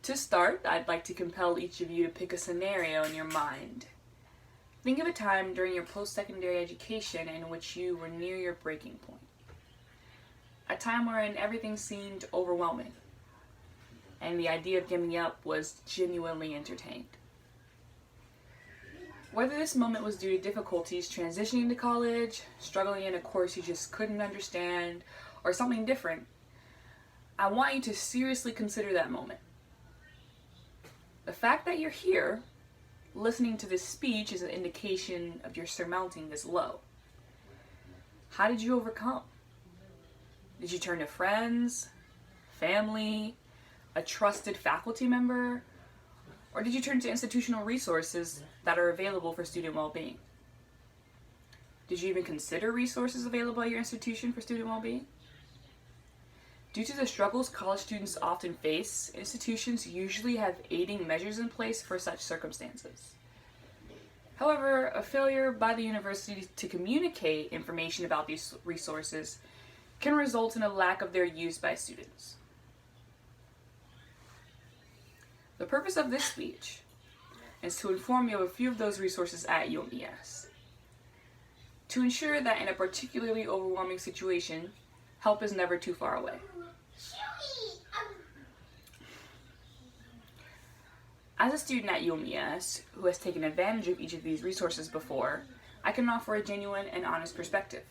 To start, I'd like to compel each of you to pick a scenario in your mind. Think of a time during your post-secondary education in which you were near your breaking point. A time wherein everything seemed overwhelming, and the idea of giving up was genuinely entertained. Whether this moment was due to difficulties transitioning to college, struggling in a course you just couldn't understand, or something different, I want you to seriously consider that moment. The fact that you're here, listening to this speech, is an indication of your surmounting this low. How did you overcome? Did you turn to friends, family, a trusted faculty member, or did you turn to institutional resources that are available for student well-being? Did you even consider resources available at your institution for student well-being? Due to the struggles college students often face, institutions usually have aiding measures in place for such circumstances. However, a failure by the university to communicate information about these resources can result in a lack of their use by students. The purpose of this speech is to inform you of a few of those resources at UMES, to ensure that in a particularly overwhelming situation, help is never too far away. As a student at UMES who has taken advantage of each of these resources before, I can offer a genuine and honest perspective.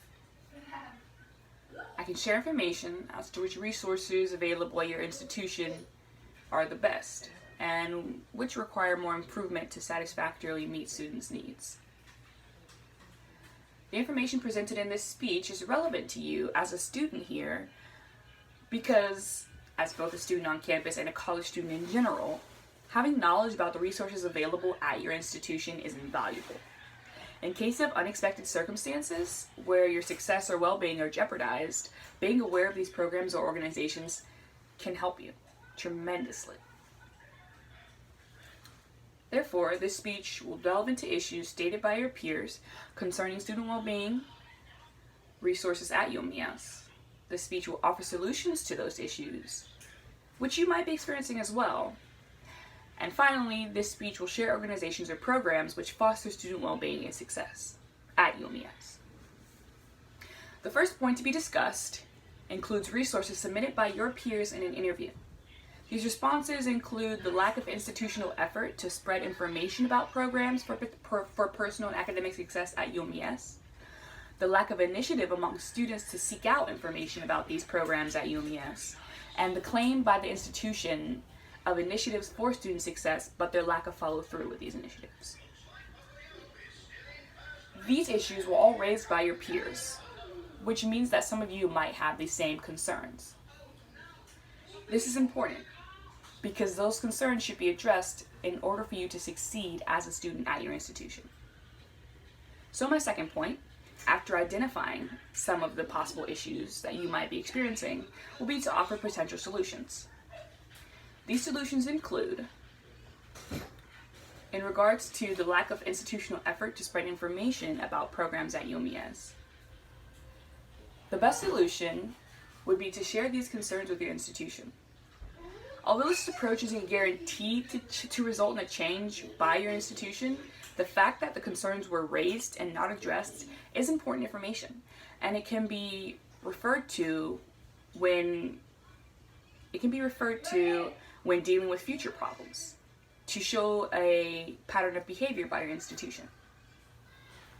I can share information as to which resources available at your institution are the best, and which require more improvement to satisfactorily meet students' needs. The information presented in this speech is relevant to you as a student here because, as both a student on campus and a college student in general, having knowledge about the resources available at your institution is invaluable. In case of unexpected circumstances where your success or well-being are jeopardized, being aware of these programs or organizations can help you tremendously. Therefore, this speech will delve into issues stated by your peers concerning student well-being, resources at UMES. This speech will offer solutions to those issues, which you might be experiencing as well. And finally, this speech will share organizations or programs which foster student well-being and success at UMES. The first point to be discussed includes resources submitted by your peers in an interview. These responses include the lack of institutional effort to spread information about programs for personal and academic success at UMES, the lack of initiative among students to seek out information about these programs at UMES, and the claim by the institution of initiatives for student success, but their lack of follow-through with these initiatives. These issues were all raised by your peers, which means that some of you might have the same concerns. This is important because those concerns should be addressed in order for you to succeed as a student at your institution. So my second point, after identifying some of the possible issues that you might be experiencing, will be to offer potential solutions. These solutions include, in regards to the lack of institutional effort to spread information about programs at UMES, the best solution would be to share these concerns with your institution. Although this approach isn't guaranteed to result in a change by your institution, the fact that the concerns were raised and not addressed is important information, and it can be referred to when dealing with future problems to show a pattern of behavior by your institution.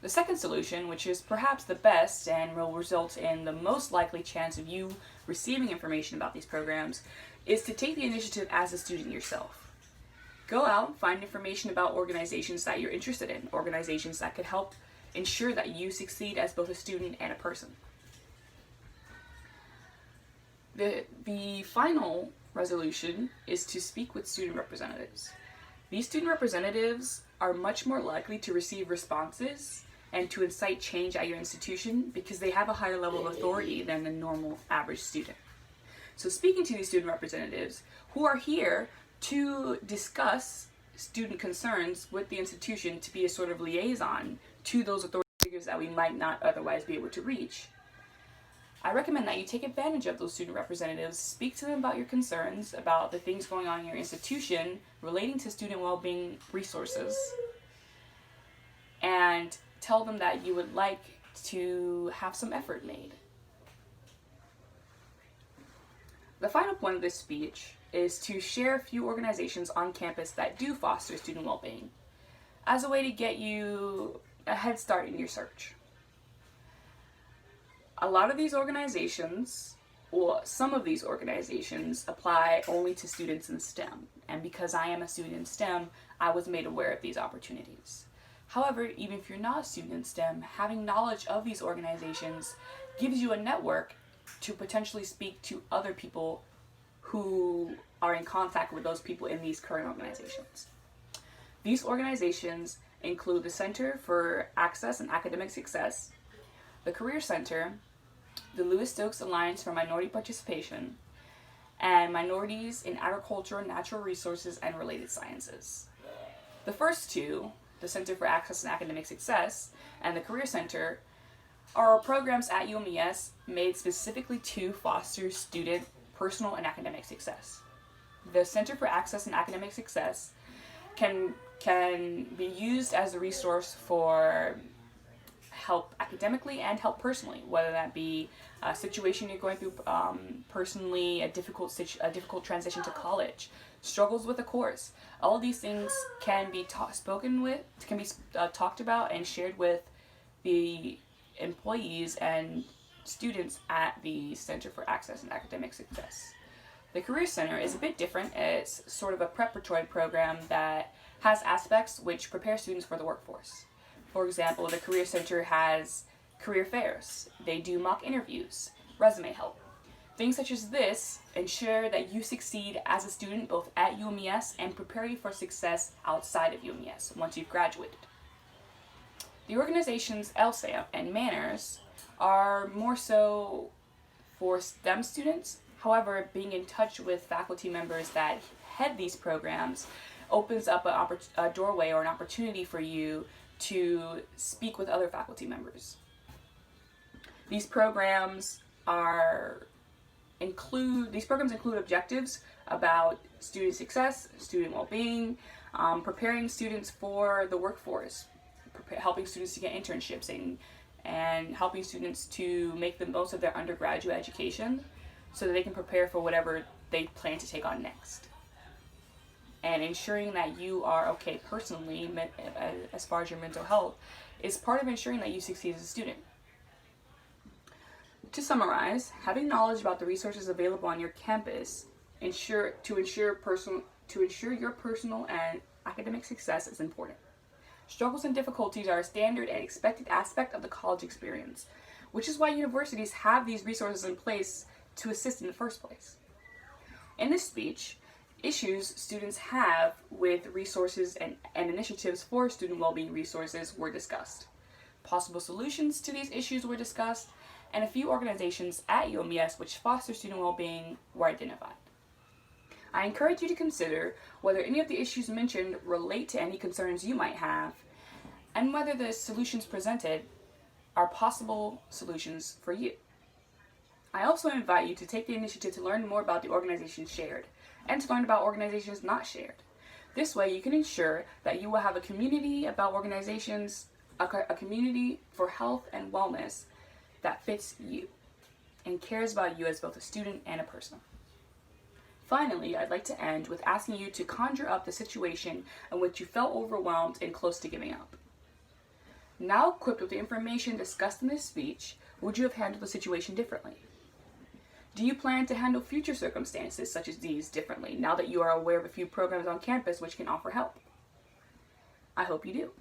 The second solution, which is perhaps the best and will result in the most likely chance of you receiving information about these programs, is to take the initiative as a student yourself. Go out, find information about organizations that you're interested in, organizations that could help ensure that you succeed as both a student and a person. The final resolution is to speak with student representatives. These student representatives are much more likely to receive responses and to incite change at your institution because they have a higher level of authority than the normal average student. So speaking to these student representatives who are here to discuss student concerns with the institution, to be a sort of liaison to those authority figures that we might not otherwise be able to reach, I recommend that you take advantage of those student representatives, speak to them about your concerns, about the things going on in your institution relating to student well-being resources, and tell them that you would like to have some effort made. The final point of this speech is to share a few organizations on campus that do foster student well-being as a way to get you a head start in your search. A lot of these organizations, or some of these organizations, apply only to students in STEM, and because I am a student in STEM, I was made aware of these opportunities. However, even if you're not a student in STEM, having knowledge of these organizations gives you a network to potentially speak to other people who are in contact with those people in these current organizations. These organizations include the Center for Access and Academic Success, the Career Center, the Lewis Stokes Alliance for Minority Participation, and Minorities in Agriculture, Natural Resources, and Related Sciences. The first two, the Center for Access and Academic Success and the Career Center, are programs at UMES made specifically to foster student personal and academic success. The Center for Access and Academic Success can be used as a resource for help academically and help personally, whether that be a situation you're going through personally, a difficult transition to college, struggles with a course. All of these things can be talked about and shared with the employees and students at the Center for Access and Academic Success. The Career Center is a bit different. It's sort of a preparatory program that has aspects which prepare students for the workforce. For example, the Career Center has career fairs. They do mock interviews, resume help. Things such as this ensure that you succeed as a student both at UMES and prepare you for success outside of UMES once you've graduated. The organizations LSAM and Manners are more so for STEM students. However, being in touch with faculty members that head these programs opens up a doorway or an opportunity for you to speak with other faculty members. These programs include objectives about student success, student well-being, preparing students for the workforce, helping students to get internships, and helping students to make the most of their undergraduate education so that they can prepare for whatever they plan to take on next. And ensuring that you are okay personally, as far as your mental health, is part of ensuring that you succeed as a student. To summarize, having knowledge about the resources available on your campus to ensure your personal and academic success is important. Struggles and difficulties are a standard and expected aspect of the college experience, which is why universities have these resources in place to assist in the first place. In this speech, issues students have with resources and initiatives for student well-being resources were discussed. Possible solutions to these issues were discussed, and a few organizations at UMES which foster student well-being were identified. I encourage you to consider whether any of the issues mentioned relate to any concerns you might have, and whether the solutions presented are possible solutions for you. I also invite you to take the initiative to learn more about the organizations shared, and to learn about organizations not shared. This way you can ensure that you will have a community about organizations, a community for health and wellness that fits you and cares about you as both a student and a person. Finally, I'd like to end with asking you to conjure up the situation in which you felt overwhelmed and close to giving up. Now equipped with the information discussed in this speech, would you have handled the situation differently? Do you plan to handle future circumstances such as these differently now that you are aware of a few programs on campus which can offer help? I hope you do.